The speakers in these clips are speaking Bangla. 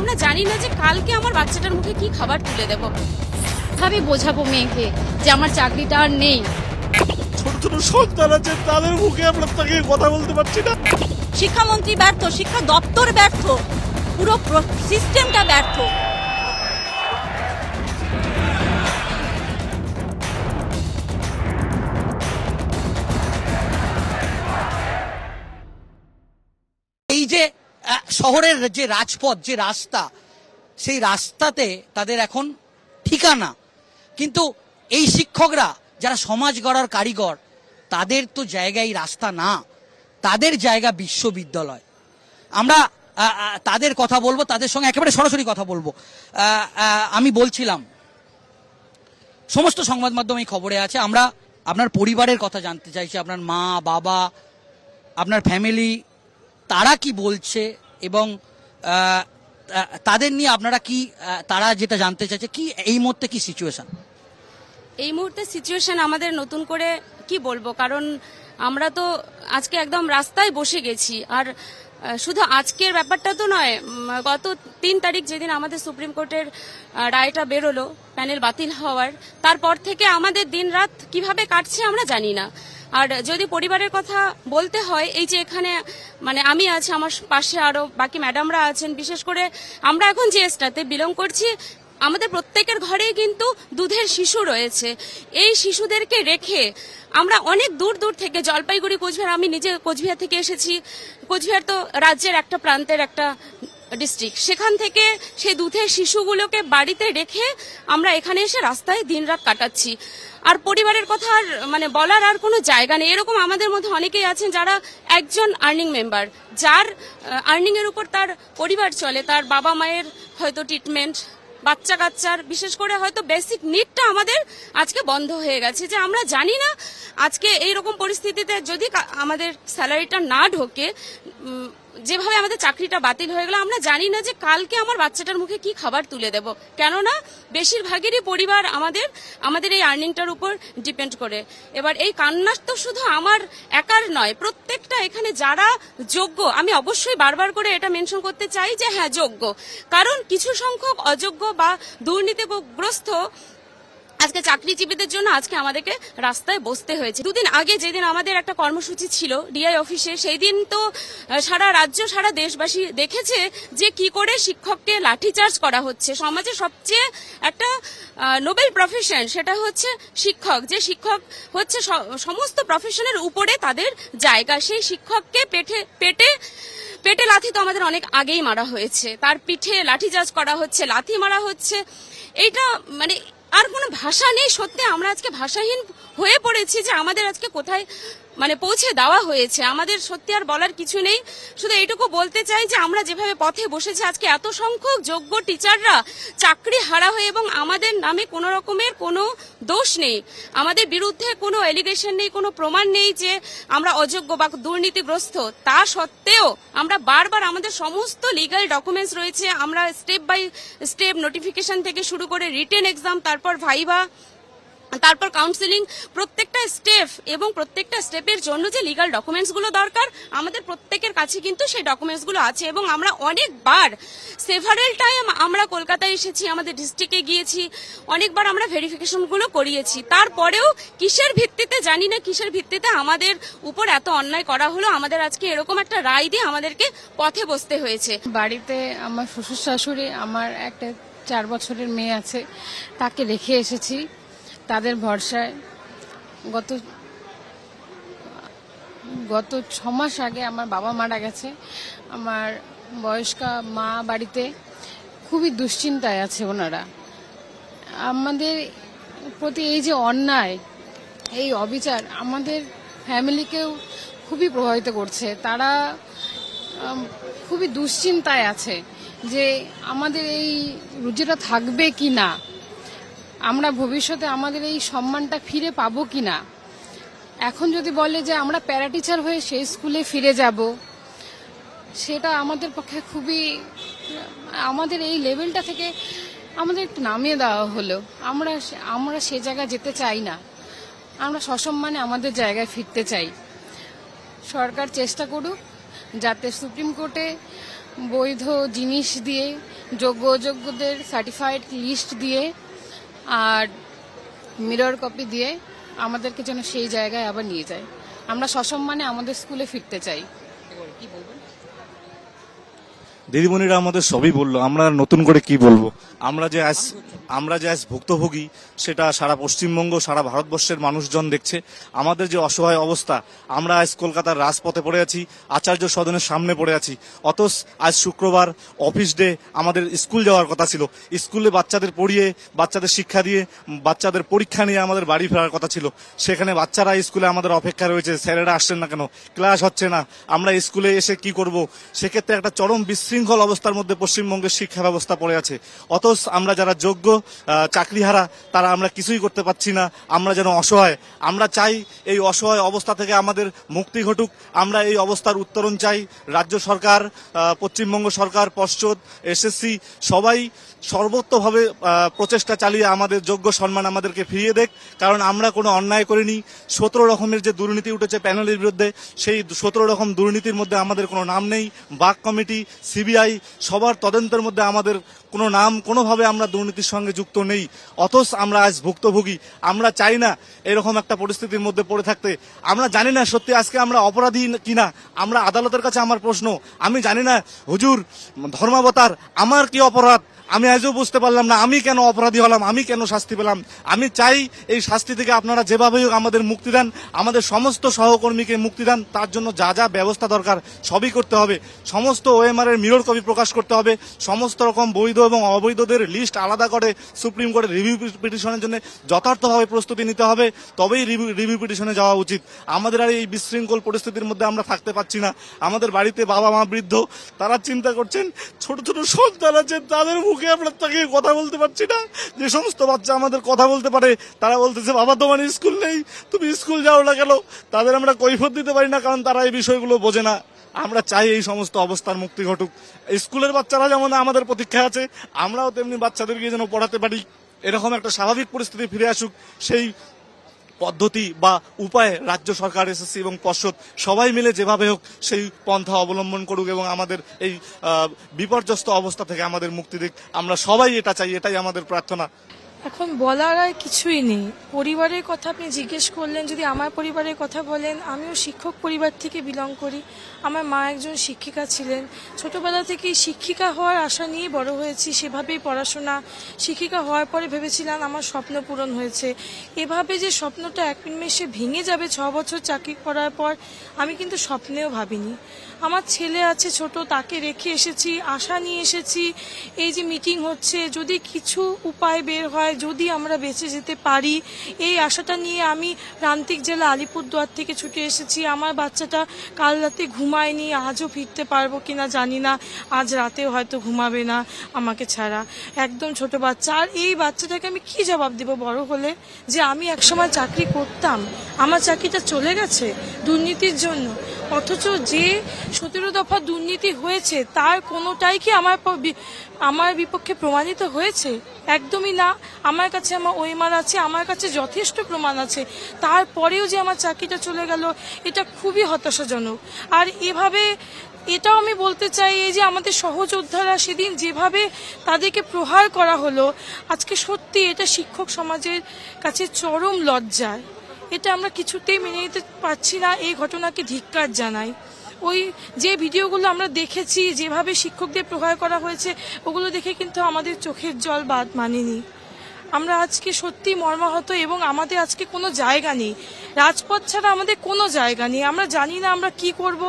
আমরা জানি না যে কালকে আমার বাচ্চাটার মুখে কি খাবার তুলে দেব। ভাবে বোঝাবো মেয়েকে যে আমার চাকরিটা আর নেই। ছোট ছোট সন্তান আছে, তাদের মুখে আমরা তাকে কথা বলতে পারছি না। শিক্ষামন্ত্রী ব্যর্থ, শিক্ষা দপ্তর ব্যর্থ, পুরো সিস্টেমটা ব্যর্থ। এই যে শহরের যে রাজপথ, যে রাস্তা, সেই রাস্তাতে তাদের এখন ঠিকানা, কিন্তু এই শিক্ষকরা যারা সমাজ গড়ার কারিগর, তাদের তো জায়গায় রাস্তা না, তাদের জায়গা বিশ্ববিদ্যালয়। আমরা তাদের কথা বলবো, তাদের সঙ্গে একেবারে সরাসরি কথা বলবো। আমি বলছিলাম সমস্ত সংবাদ মাধ্যমে খবরে আছে, আমরা আপনার পরিবারের কথা জানতে চাইছি, আপনার মা বাবা, আপনার ফ্যামিলি, তারা কি বলছে এবং তাদের নিয়ে আপনারা কি, তারা যেটা জানতে চাইছে কি এই মুহূর্তে কি সিচুয়েশন? এই মুহূর্তে সিচুয়েশন আমাদের নতুন করে কি বলবো, কারণ আমরা তো আজকে একদম রাস্তায় বসে গেছি। আর শুধু আজকের ব্যাপারটা তো নয়, গত 3 তারিখ যেদিন আমাদের সুপ্রিম কোর্টের রায়টা বেরোলো প্যানেল বাতিল হওয়ার, তারপর থেকে আমাদের দিন রাত কিভাবে কাটছে আমরা জানি না। আর যদি পরিবারের কথা বলতে হয়, এই যে এখানে মানে আমি আছি, আমার পাশে আরো বাকি ম্যাডামরা আছেন, বিশেষ করে আমরা এখন যে এজটাতে বিলং করছি, আমাদের প্রত্যেকের ঘরেই কিন্তু দুধের শিশু রয়েছে। এই শিশুদেরকে রেখে আমরা অনেক দূর দূর থেকে, জলপাইগুড়ি, কোচবিহার, আমি নিজে কোচবিহার থেকে এসেছি। কোচবিহার তো রাজ্যের একটা প্রান্তের একটা ডিস্ট্রিক্ট, সেখান থেকে সেই দুধের শিশুগুলোকে বাড়িতে রেখে আমরা এখানে এসে রাস্তায় দিনরাত কাটাচ্ছি। আর পরিবারের কথা আর মানে বলার আর কোনো জায়গা নেই। এরকম আমাদের মধ্যে অনেকেই আছেন যারা একজন আর্নিং মেম্বার, যার আর্নিং এর উপর তার পরিবার চলে, তার বাবা মায়ের হয়তো ট্রিটমেন্ট, বাচ্চা কাচ্চার বিশেষ করে হয়তো বেসিক নিডটা আমাদের আজকে বন্ধ হয়ে গেছে। যে আমরা জানি না আজকে এইরকম পরিস্থিতিতে যদি আমাদের স্যালারিটা না ঢোকে, যেভাবে আমাদের চাকরিটা বাতিল হয়ে গেল, আমরা জানি না যে কালকে আমার বাচ্চাটার মুখে কি খাবার তুলে দেব। কেননা বেশিরভাগেরই পরিবার আমাদের এই আর্নিংটার উপর ডিপেন্ড করে। এবার এই কান্না তো শুধু আমার একার নয়, প্রত্যেকটা এখানে যারা যোগ্য, আমি অবশ্যই বারবার করে এটা মেনশন করতে চাই যে হ্যাঁ যোগ্য, কারণ কিছু সংখ্যক অযোগ্য বা দুর্নীতিগ্রস্ত আজকে চাকরিজীবীদের জন্য আজকে আমাদেরকে রাস্তায় বসতে হয়েছে। 2 দিন আগে যেদিন আমাদের একটা কর্মসূচি ছিল ডিআই অফিসে, সেই দিন তো সারা রাজ্য, সারা দেশবাসী দেখেছে যে কি করে শিক্ষককে লাঠিচার্জ করা হচ্ছে। সমাজে সবচেয়ে একটা নোবেল প্রফেশন সেটা হচ্ছে শিক্ষক, যে শিক্ষক হচ্ছে সমস্ত প্রফেশনের উপরে তাদের জায়গা। সেই শিক্ষককে পেটে লাথি তো আমাদের অনেক আগেই মারা হয়েছে, তার পিঠে লাঠিচার্জ করা হচ্ছে, লাথি মারা হচ্ছে। এইটা মানে আর কোনো ভাষা নেই। সত্যি আমরা আজকে ভাষাহীন হয়ে পড়েছি যে আমাদের আজকে কোথায় মানে পৌঁছে দেওয়া হয়েছে। আমাদের সত্যি আর বলার কিছু নেই। শুধু এইটুকু বলতে চাই যে আমরা যেভাবে পথে বসেছি, আজকে এত সংখ্যক যোগ্য টিচাররা চাকরি হারা হয়ে, এবং আমাদের নামে কোনো রকমের কোনো দোষ নেই, আমাদের বিরুদ্ধে কোনো এলিগেশন নেই, কোনো প্রমাণ নেই যে আমরা অযোগ্য বা দুর্নীতিগ্রস্ত। তা সত্ত্বেও আমরা বারবার আমাদের সমস্ত লিগ্যাল ডকুমেন্টস রয়েছে, আমরা স্টেপ বাই স্টেপ নোটিফিকেশন থেকে শুরু করে রিটেন এক্সাম, তারপর ভাইভা, তারপর কাউন্সেলিং, প্রত্যেকটা স্টেপ এবং প্রত্যেকটা স্টেপের জন্য যে লিগ্যাল ডকুমেন্টসগুলো দরকার আমাদের প্রত্যেকের কাছে কিন্তু সেই ডকুমেন্টসগুলো আছে। এবং আমরা অনেকবার সেভারেল টাইম আমরা কলকাতায় এসেছি, আমাদের ডিস্ট্রিক্টে গিয়েছি, অনেকবার আমরা ভেরিফিকেশনগুলো করিয়েছি। তারপরেও কিসের ভিত্তিতে জানি না, কিসের ভিত্তিতে আমাদের উপর এত অন্যায় করা হলো, আমাদের আজকে এরকম একটা রায় দিয়ে আমাদেরকে পথে বসতে হয়েছে। বাড়িতে আমার শ্বশুর শাশুড়ি, আমার একটা 4 বছরের মেয়ে আছে, তাকে রেখে এসেছি তাদের ভরসায়। গত 6 মাস আগে আমার বাবা মারা গেছে। আমার বয়স্কা মা বাড়িতে খুবই দুশ্চিন্তায় আছে ওনারা। আমাদের প্রতি এই যে অন্যায়, এই অবিচার আমাদের ফ্যামিলিকেও খুবই প্রভাবিত করছে। তারা খুবই দুশ্চিন্তায় আছে যে আমাদের এই রুজিটা থাকবে কি না, আমরা ভবিষ্যতে আমাদের এই সম্মানটা ফিরে পাবো কিনা। এখন যদি বলে যে আমরা প্যারা টিচার হয়ে সেই স্কুলে ফিরে যাব, সেটা আমাদের পক্ষে খুবই, আমাদের এই লেভেলটা থেকে আমাদের একটু নামিয়ে দেওয়া হলো। আমরা সে জায়গায় যেতে চাই না, আমরা সসম্মানে আমাদের জায়গায় ফিরতে চাই। সরকার চেষ্টা করুক যাতে সুপ্রিম কোর্টে বৈধ জিনিস দিয়ে, যোগ্য অযোগ্যদের সার্টিফাইড লিস্ট দিয়ে আর মিরর কপি দিয়ে আমাদেরকে যেন সেই জায়গায় আবার নিয়ে যায়। আমরা সসম্মানে আমাদের স্কুলে ফিরতে চাই। দিদিমণিরা আমাদের সবই বললো, আমরা নতুন করে কি বলবো? আমরা যে আজ ভুক্তভোগী সেটা সারা পশ্চিমবঙ্গ, সারা ভারতবর্ষের মানুষজন দেখছে। আমাদের যে অসহায় অবস্থা, আমরা আজ কলকাতার রাজপথে পড়ে আছি, আচার্য সদনের সামনে পড়ে আছি। অথচ আজ শুক্রবার অফিস ডে, আমাদের স্কুল যাওয়ার কথা ছিল। স্কুলে বাচ্চাদের পড়িয়ে, বাচ্চাদের শিক্ষা দিয়ে, বাচ্চাদের পরীক্ষা নিয়ে আমাদের বাড়ি ফেরার কথা ছিল। সেখানে বাচ্চারা স্কুলে আমাদের অপেক্ষা রয়েছে, স্যারেরা আসছেন না কেন, ক্লাস হচ্ছে না, আমরা স্কুলে এসে কি করব? সেক্ষেত্রে একটা চরম বিশৃঙ্খল অবস্থার মধ্যে পশ্চিমবঙ্গের শিক্ষা ব্যবস্থা পড়ে আছে। অথচ আমরা যারা যোগ্য চাকরিহারা, তারা আমরা কিছুই করতে পারছি না। আমরা যেন অসহায়। আমরা চাই এই অসহায় অবস্থা থেকে আমাদের মুক্তি ঘটুক। আমরা এই অবস্থার উত্তরণ চাই। রাজ্য সরকার, পশ্চিমবঙ্গ সরকার, পর্ষদ, এসএসসি সবাই সর্বত্রভাবে প্রচেষ্টা চালিয়ে আমাদের যোগ্য সম্মান আমাদেরকে ফিরিয়ে দেখ। কারণ আমরা কোনো অন্যায় করিনি। 17 রকমের যে দুর্নীতি উঠেছে প্যানেলের বিরুদ্ধে, সেই 17 রকম দুর্নীতির মধ্যে আমাদের কোনো নাম নেই। বাক কমিটি, সিবিআই সবার তদন্তের মধ্যে আমাদের কোনো নাম, কোনোভাবে আমরা দুর্নীতির সঙ্গে যুক্ত নেই। অথচ আমরা আজ ভুক্তভোগী। আমরা চাই না এরকম একটা পরিস্থিতির মধ্যে পড়ে থাকতে। আমরা জানি না সত্যি আজকে আমরা অপরাধী কিনা। আমরা আদালতের কাছে আমার প্রশ্ন, আমি জানি না হুজুর ধর্মাবতার আমার কি অপরাধ, আমি আজও বুঝতে পারলাম না আমি কেন অপরাধী হলাম, আমি কেন শাস্তি পেলাম। আমি চাই এই শাস্তি থেকে আপনারা যেভাবেই হোক আমাদের মুক্তি দেন, আমাদের সমস্ত সহকর্মীকে মুক্তি দেন। তার জন্য যা যা ব্যবস্থা দরকার সবই করতে হবে। সমস্ত ওএমআর এর মিরর কপি প্রকাশ করতে হবে। সমস্ত রকম বৈধ এবং অবৈধদের লিস্ট আলাদা করে সুপ্রিম কোর্টে রিভিউ পিটিশনের জন্য যথার্থভাবে প্রস্তুতি নিতে হবে। তবেই রিভিউ পিটিশনে যাওয়া উচিত। আমাদের আর এই বিশৃঙ্খল পরিস্থিতির মধ্যে আমরা থাকতে পারছি না। আমাদের বাড়িতে বাবা মা বৃদ্ধ, তারা চিন্তা করছেন, ছোট ছোট সন্তান আছে, তাদের মুখে আমরা তাকে কথা বলতে পারছি না। যে সমস্ত বাচ্চা আমাদের কথা বলতে পারে, তারা বলতেছে বাবা তোমার স্কুল নেই, তুমি স্কুল যাও না কেন? তাদের আমরা কৈফিয়ত দিতে পারি না, কারণ তারা এই বিষয়গুলো বোঝে না। আমরা চাই এই সমস্ত অবস্থার মুক্তি ঘটুক। স্কুলের বাচ্চারা যেমন আমাদের প্রতীক্ষা আছে, আমরাও তেমনি বাচ্চাদেরকে যেন পড়াতে পারি। এরকম একটা স্বাভাবিক পরিস্থিতি ফিরে আসুক, সেই পদ্ধতি বা উপায়ে রাজ্য সরকার, এসএসসি এবং পর্ষদ সবাই মিলে যেভাবে হোক সেই পন্থা অবলম্বন করুক এবং আমাদের এই বিপর্যস্ত অবস্থা থেকে আমাদের মুক্তি দিক। আমরা সবাই এটা চাই, এটাই আমাদের প্রার্থনা। এখন বলার আর কিছুই নেই। পরিবারের কথা আপনি জিজ্ঞেস করলেন, যদি আমার পরিবারের কথা বলেন, আমিও শিক্ষক পরিবার থেকে বিলং করি। আমার মা একজন শিক্ষিকা ছিলেন। ছোটবেলা থেকেই শিক্ষিকা হওয়ার আশা নিয়ে বড় হয়েছি, সেভাবেই পড়াশোনা। শিক্ষিকা হওয়ার পরে ভেবেছিলাম আমার স্বপ্ন পূরণ হয়েছে। এভাবে যে স্বপ্নটা এক নিমেষে ভেঙে যাবে 6 বছর চাকরি করার পর, আমি কিন্তু স্বপ্নেও ভাবিনি। আমার ছেলে আছে ছোট, তাকে রেখে এসেছি, আশা নিয়ে এসেছি। এই যে মিটিং হচ্ছে, যদি কিছু উপায় বের হয়, যদি আমরা বেঁচে যেতে পারি, এই আশাটা নিয়ে আমি প্রান্তিক জেলা আলিপুরদুয়ার থেকে ছুটে এসেছি। আমার বাচ্চাটা কাল রাতে ঘুমায়নি, আজও ফিরতে পারবো কিনা জানি না, আজ রাতেও হয়তো ঘুমাবে না আমাকে ছাড়া। একদম ছোট বাচ্চা। আর এই বাচ্চাটাকে আমি কি জবাব দেব বড় হলে, যে আমি একসময় চাকরি করতাম, আমার চাকরিটা চলে গেছে দুর্নীতির জন্য। অথচ যে 17 দফা দুর্নীতি হয়েছে তার কোনোটাই কি আমার বিপক্ষে প্রমাণিত হয়েছে? একদমই না। আমার কাছে আমার ওএমআর আছে, আমার কাছে যথেষ্ট প্রমাণ আছে। তারপরেও যে আমার চাকরিটা চলে গেল, এটা খুবই হতাশাজনক। আর এভাবে এটাও আমি বলতে চাই, এই যে আমাদের সহযোদ্ধারা সেদিন যেভাবে তাদেরকে প্রহার করা হলো, আজকে সত্যি এটা শিক্ষক সমাজের কাছে চরম লজ্জার। এটা আমরা কিছুতেই মেনে নিতে পারছি না। এই ঘটনাকে ধিক্কার জানাই। ওই যে ভিডিওগুলো আমরা দেখেছি, যেভাবে শিক্ষকদের প্রহার করা হয়েছে, ওগুলো দেখে কিন্তু আমাদের চোখের জল বাদ মানেনি। আমরা আজকে সত্যি মর্মাহত এবং আমাদের আজকে কোনো জায়গা নেই। রাজপথ ছাড়া আমাদের কোনো জায়গা নেই। আমরা জানি না আমরা কি করব।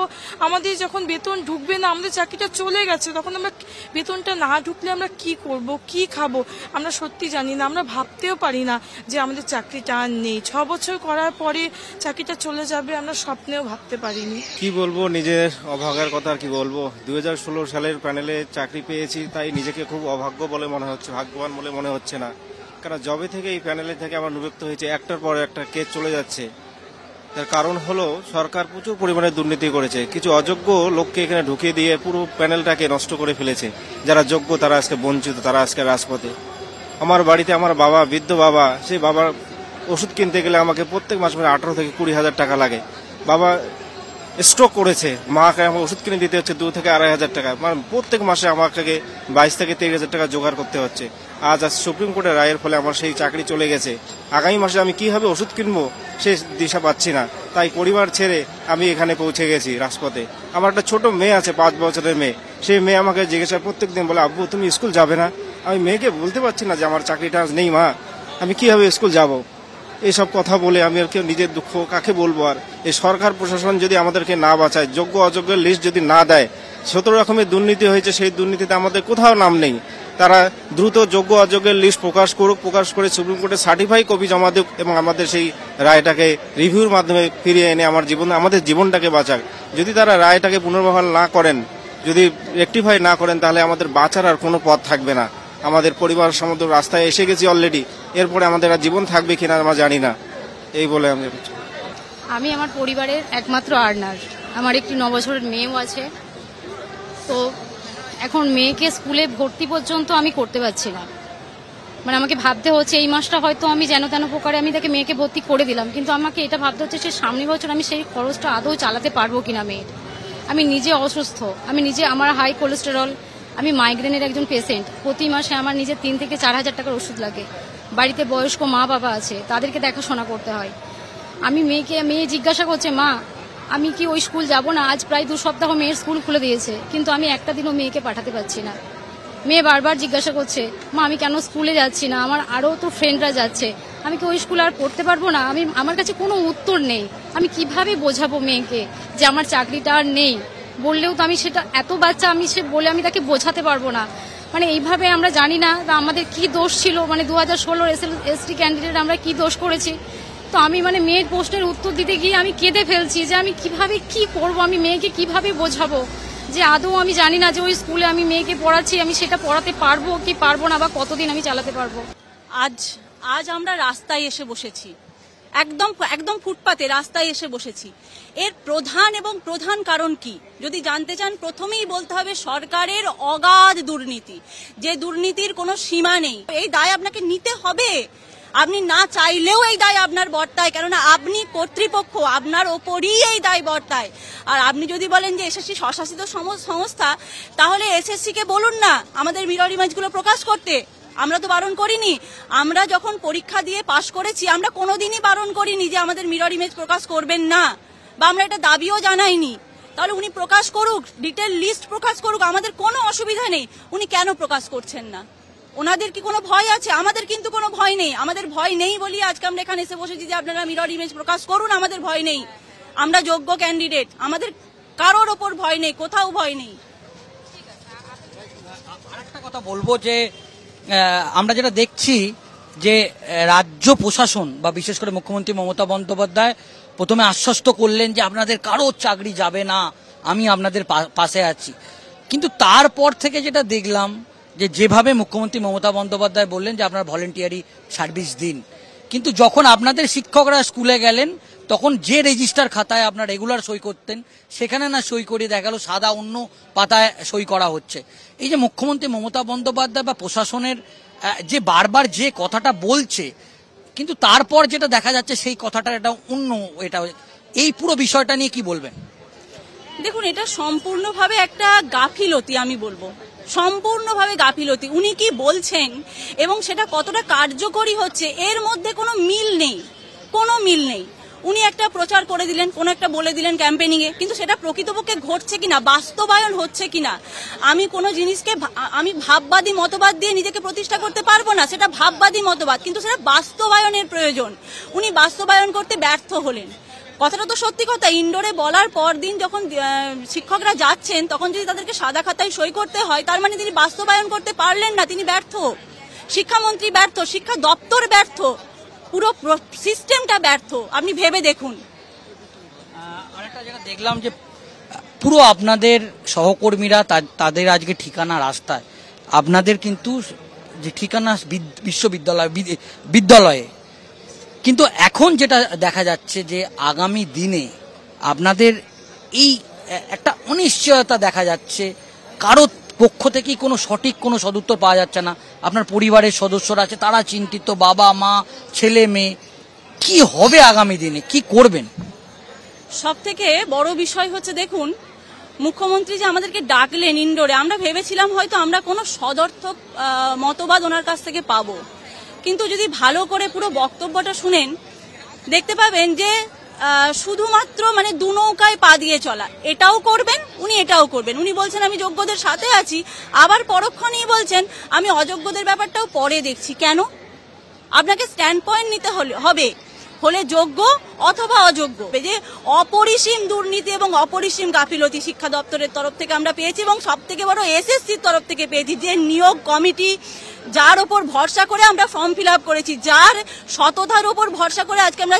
আমাদের যখন বেতন ঢুকবে না, আমাদের চাকরিটা চলে গেছে, তখন আমরা বেতনটা না ঢুকলে আমরা কি করব, কি খাবো, আমরা সত্যি জানি না। আমরা ভাবতেও পারি না যে আমাদের চাকরিটা আর নেই। 6 বছর করার পরে চাকরিটা চলে যাবে, আমরা স্বপ্নেও ভাবতে পারিনি। কি বলবো, নিজের অভাগার কথা আর কি বলবো। 2016 সালের প্যানেলে চাকরি পেয়েছি, তাই নিজেকে খুব অভাগ্য বলে মনে হচ্ছে, ভাগ্যবান বলে মনে হচ্ছে না। কারণ জবে থেকে এই প্যানেলে থেকে আমার বিরক্ত হয়েছে, একটার পর একটা কেস চলে যাচ্ছে। তার কারণ হলো সরকার প্রচুর পরিমাণে দুর্নীতি করেছে। কিছু অযোগ্য লোককে এখানে ঢুকিয়ে দিয়ে পুরো প্যানেলটাকে নষ্ট করে ফেলেছে। যারা যোগ্য তারা আজকে বঞ্চিত, তারা আজকে রাজপথে। আমার বাড়িতে আমার বাবা, বৃদ্ধ বাবা, সেই বাবার ওষুধ কিনতে গেলে আমাকে প্রত্যেক মাস 18 থেকে 20 হাজার টাকা লাগে। বাবা স্ট্রোক করেছে, মাকে আমার ওষুধ কিনে দিতে হচ্ছে 2 থেকে 2,500 টাকা, মানে প্রত্যেক মাসে আমাকে 22 থেকে 23,000 টাকা জোগাড় করতে হচ্ছে। আজ সুপ্রিম কোর্টের রায়ের ফলে আমার সেই চাকরি চলে গেছে। আগামী মাসে আমি কিভাবে ওষুধ কিনবো সে দিশা পাচ্ছি না, তাই পরিবার ছেড়ে আমি এখানে পৌঁছে গেছি রাজপথে। আমার একটা ছোট মেয়ে আছে, 5 বছরের মেয়ে। সেই মেয়ে আমাকে জিজ্ঞাসা প্রত্যেকদিন বলে, আব্বু তুমি স্কুল যাবে না? আমি মেয়েকে বলতে পারছি না যে আমার চাকরিটা নেই মা, আমি কিভাবে স্কুল যাব। এইসব কথা বলে আমি আর কেউ নিজের দুঃখ কাকে বলবো। আর এই সরকার প্রশাসন যদি আমাদেরকে না বাঁচায়, যোগ্য অযোগ্যের লিস্ট যদি না দেয়, 17 রকমের দুর্নীতি হয়েছে, সেই দুর্নীতিতে আমাদের কোথাও নাম নেই। তারা দ্রুত যোগ্য অযোগ্যের লিস্ট প্রকাশ করুক, প্রকাশ করে সুপ্রিম কোর্টে সার্টিফাই কপি জমা দিক এবং আমাদের সেই রায়টাকে রিভিউর মাধ্যমে ফিরিয়ে এনে আমাদের জীবনটাকে বাঁচাক। যদি তারা রায়টাকে পুনর্বহাল না করেন, যদি রেকটিফাই না করেন, তাহলে আমাদের বাঁচার আর কোনো পথ থাকবে না। আমাদের পরিবার সমুদ্র রাস্তায় এসে গেছি অলরেডি, এরপরে আমাদের আর জীবন থাকবে কিনা আমরা জানি না। এই বলে আমি আমার পরিবারের একমাত্র আর্নার। আমার একটি 9 বছরের মেয়েও আছে। তো এখন মেয়েকে স্কুলে ভর্তি পর্যন্ত আমি করতে পারছি না। মানে আমাকে ভাবতে হচ্ছে এই মাসটা হয়তো আমি যেন তেন প্রকারে আমি তাকে মেয়েকে ভর্তি করে দিলাম, কিন্তু আমাকে এটা ভাবতে হচ্ছে সে সামনের বছর আমি সেই খরচটা আদৌ চালাতে পারবো কিনা মেয়ের। আমি নিজে অসুস্থ, আমি নিজে, আমার হাই কোলেস্টেরল, আমি মাইগ্রেনের একজন পেশেন্ট। প্রতি মাসে আমার নিজের 3 থেকে 4,000 টাকার ওষুধ লাগে। বাড়িতে বয়স্ক মা বাবা আছে, তাদেরকে দেখাশোনা করতে হয়। মেয়ে জিজ্ঞাসা করছে, মা আমি কি ওই স্কুল যাব না? আজ প্রায় 2 সপ্তাহ মেয়ের স্কুল খুলে দিয়েছে, কিন্তু আমি একটা দিনও মেয়েকে পাঠাতে পারছি না। মেয়ে বারবার জিজ্ঞাসা করছে, মা আমি কেন স্কুলে যাচ্ছি না? আমার আরও তো ফ্রেন্ডরা যাচ্ছে, আমি কি ওই স্কুলে আর পড়তে পারবো না? আমার কাছে কোনো উত্তর নেই। আমি কিভাবে বোঝাবো মেয়েকে যে আমার চাকরিটা আর নেই? বললেও তো আমি সেটা, এত বাচ্চা আমি আমি তাকে বোঝাতে পারবো না। মানে এইভাবে আমরা জানি না আমাদের কি দোষ ছিল, মানে 2016 ST ক্যান্ডিডেট আমরা কি দোষ করেছি। তো আমি মানে মেয়ের প্রশ্নের উত্তর দিতে গিয়ে আমি কেঁদে ফেলছি যে আমি কিভাবে কি করব, আমি মেয়েকে কিভাবে বোঝাবো যে আদৌ আমি জানি না যে ওই স্কুলে আমি মেয়েকে পড়াচ্ছি, আমি সেটা পড়াতে পারবো কি পারবো না, বা কতদিন আমি চালাতে পারবো। আজ আমরা রাস্তায় এসে বসেছি, একদম ফুটপাতে রাস্তায় এসে বসেছি। এর প্রধান কারণ কি যদি জানতে চান, প্রথমেই বলতে হবে সরকারের অগাধ দুর্নীতি, যে দুর্নীতির কোনো সীমা নেই। এই দায় আপনাকে নিতে হবে, আপনি না চাইলেও এই দায় আপনার বর্তায়, কেননা আপনি কর্তৃপক্ষ, আপনার ওপরই এই দায় বর্তায়। আর আপনি যদি বলেন যে এসএসসি স্বশাসিত সংস্থা, তাহলে এসএসসি কে বলুন না আমাদের মিরর ইমেজগুলো প্রকাশ করতে। আমরা তো বারণ করিনি। আমরা যখন পরীক্ষা দিয়ে পাশ করেছি, আমরা কোনোদিনই বারণ করিনি যে আমাদের মিরর ইমেজ প্রকাশ করবেন না, বা আমরা এটা দাবিও জানাইনি। তাহলে উনি প্রকাশ করুক, ডিটেল লিস্ট প্রকাশ করুক, আমাদের কোনো অসুবিধা নেই। উনি কেন প্রকাশ করছেন না? ওনাদের কি কোনো ভয় আছে? আমাদের কিন্তু কোনো ভয় নেই। আমাদের ভয় নেই বলি আজকে আমরা এখানে এসে বসেছি যে আপনারা মিরর ইমেজ প্রকাশ করুন, আমাদের ভয় নেই। আমরা যোগ্য ক্যান্ডিডেট, আমাদের কারোর ওপর ভয় নেই, কোথাও ভয় নেই। আরেকটা কথা বলবো যে আমরা যেটা দেখছি যে রাজ্য প্রশাসন বা বিশেষ করে মুখ্যমন্ত্রী মমতা বন্দ্যোপাধ্যায় প্রথমে আশ্বস্ত করলেন যে আপনাদের কারোর চাকরি যাবে না, আমি আপনাদের পাশে আছি। কিন্তু তারপর থেকে যেটা দেখলাম যে যেভাবে মুখ্যমন্ত্রী মমতা বন্দ্যোপাধ্যায় বললেন যে আপনারা ভলেন্টিয়ারি সার্ভিস দিন, কিন্তু যখন আপনাদের শিক্ষকরা স্কুলে গেলেন তখন যে রেজিস্টার খাতায় আপনার রেগুলার সই করতেন সেখানে না সই করে দেখা গেল সাদা অন্য পাতায় সই করা হচ্ছে। এই যে মুখ্যমন্ত্রী মমতা বন্দ্যোপাধ্যায় বা প্রশাসনের যে বারবার যে কথাটা বলছে, কিন্তু তারপর যেটা দেখা যাচ্ছে সেই কথাটার এটা অন্য, এটা এই পুরো বিষয়টা নিয়ে কি বলবেন? দেখুন, এটা সম্পূর্ণভাবে একটা গাফিলতি, আমি বলবো সম্পূর্ণভাবে গাফিলতি। উনি কি বলছেন এবং সেটা কতটা কার্যকরী হচ্ছে এর মধ্যে কোনো মিল নেই। উনি একটা প্রচার করে দিলেন, কোনো একটা বলে দিলেন ক্যাম্পেনিং এ, কিন্তু সেটা প্রকৃতপক্ষে ঘটছে কিনা, বাস্তবায়ন হচ্ছে কিনা। আমি কোনো জিনিসকে আমি ভাববাদী মতবাদ দিয়ে নিজেকে প্রতিষ্ঠা করতে পারবো না, সেটা ভাববাদী মতবাদ, কিন্তু সেটা বাস্তবায়নের প্রয়োজন। উনি বাস্তবায়ন করতে ব্যর্থ হলেন। কথাটা তো সত্যি কথা। ইন্ডোরে বলার পর দিন যখন শিক্ষকরা যাচ্ছেন তখন যদি তাদেরকে সাদা খাতায় সই করতে হয়, তার মানে তিনি বাস্তবায়ন করতে পারলেন না, তিনি ব্যর্থ। শিক্ষামন্ত্রী ব্যর্থ, শিক্ষা দপ্তর ব্যর্থ, পুরো সিস্টেমটা ব্যর্থ। আপনি ভেবে দেখুন। আরেকটা যেটা দেখলাম যে পুরো আপনাদের সহকর্মীরা তাদের আজকে ঠিকানা রাস্তায়, আপনাদের কিন্তু যে ঠিকানা বিদ্যালয়ে। কিন্তু এখন যেটা দেখা যাচ্ছে যে আগামী দিনে আপনাদের এই একটা অনিশ্চয়তা দেখা যাচ্ছে, কারো পক্ষ থেকেই কোনো সঠিক কোনো সদুত্তর পাওয়া যাচ্ছে না। আপনার পরিবারের সদস্যরা আছে, তারা চিন্তিত, বাবা মা ছেলে মেয়ে, কি হবে আগামী দিনে, কি করবেন? সব থেকে বড় বিষয় হচ্ছে, দেখুন মুখ্যমন্ত্রী যে আমাদেরকে ডাকলেন ইন্ডোরে, আমরা ভেবেছিলাম হয়তো আমরা কোনো সদর্থক মতবাদ ওনার কাছ থেকে পাবো, কিন্তু যদি ভালো করে পুরো বক্তব্যটা শুনেন দেখতে পাবেন যে শুধুমাত্র মানে দু নৌকায় পা দিয়ে চলা, এটাও করবেন উনি, এটাও করবেন। উনি বলছেন আমি যোগ্যদের সাথে আছি, আবার পরক্ষণেই বলছেন আমি অযোগ্যদের ব্যাপারটাও পরে দেখছি। কেন? আপনাকে স্ট্যান্ড পয়েন্ট নিতে হবে, হলে যোগ্য অথবা অযোগ্য। যে অপরিসীম দুর্নীতি এবং অপরিসীম গাফিলতি শিক্ষা দপ্তরের তরফ থেকে আমরা পেয়েছি, এবং সব থেকে বড় এসএসসির তরফ থেকে পেয়েছি। যে নিয়োগ কমিটি যার ওপর ভরসা করে আমরা ফর্ম ফিল আপ করেছি, যার সততার ওপর ভরসা করে আজকে আমরা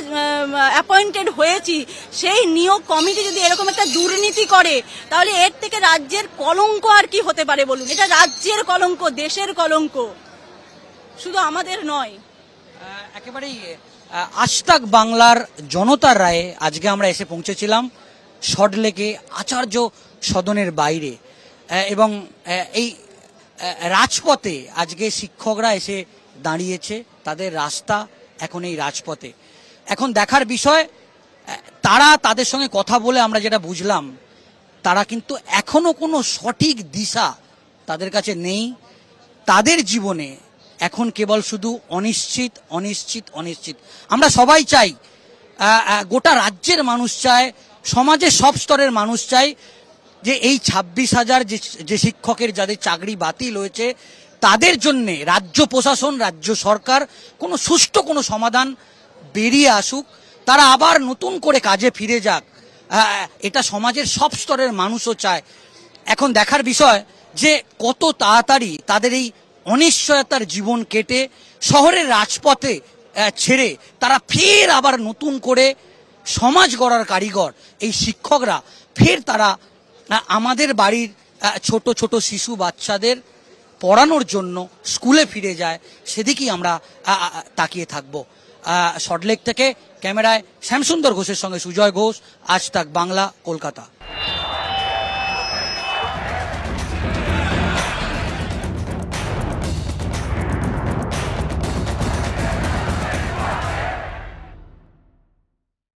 অ্যাপয়েন্টেড হয়েছি, সেই নিয়োগ কমিটি যদি এরকম একটা দুর্নীতি করে, তাহলে এর থেকে রাজ্যের কলঙ্ক আর কি হতে পারে বলুন? এটা রাজ্যের কলঙ্ক, দেশের কলঙ্ক, শুধু আমাদের নয়। একেবারেই আজতাক বাংলার জনতার রায়ে আজকে আমরা এসে পৌঁছেছিলাম সল্টলেকে আচার্য সদনের বাইরে, এবং এই রাজপথে আজকে শিক্ষকরা এসে দাঁড়িয়েছে, তাদের রাস্তা এখন এই রাজপথে। এখন দেখার বিষয়, তারা তাদের সঙ্গে কথা বলে আমরা যেটা বুঝলাম, তারা কিন্তু এখনো কোনো সঠিক দিশা তাদের কাছে নেই। তাদের জীবনে এখন কেবল শুধু অনিশ্চিত অনিশ্চিত অনিশ্চিত। আমরা সবাই চাই, গোটা রাজ্যের মানুষ চায়, সমাজের সব স্তরের মানুষ চায় যে এই 26,000 যে শিক্ষকের যাদের চাকরি বাতিল হয়েছে, তাদের জন্যে রাজ্য প্রশাসন, রাজ্য সরকার কোনো সুষ্ঠু কোনো সমাধান বেরিয়ে আসুক, তারা আবার নতুন করে কাজে ফিরে যাক। এটা সমাজের সব স্তরের মানুষও চায়। এখন দেখার বিষয় যে কত তাড়াতাড়ি তাদের এই অনিশ্চয়তার জীবন কেটে শহরের রাজপথে ছেড়ে তারা ফের আবার নতুন করে সমাজ গড়ার কারিগর এই শিক্ষকরা ফের তারা আমাদের বাড়ির ছোট ছোট শিশু বাচ্চাদের পড়ানোর জন্য স্কুলে ফিরে যায়, সেদিকেই আমরা তাকিয়ে থাকব। সল্টলেক থেকে ক্যামেরায় শ্যামসুন্দর ঘোষের সঙ্গে সুজয় ঘোষ, আজ তাক বাংলা, কলকাতা।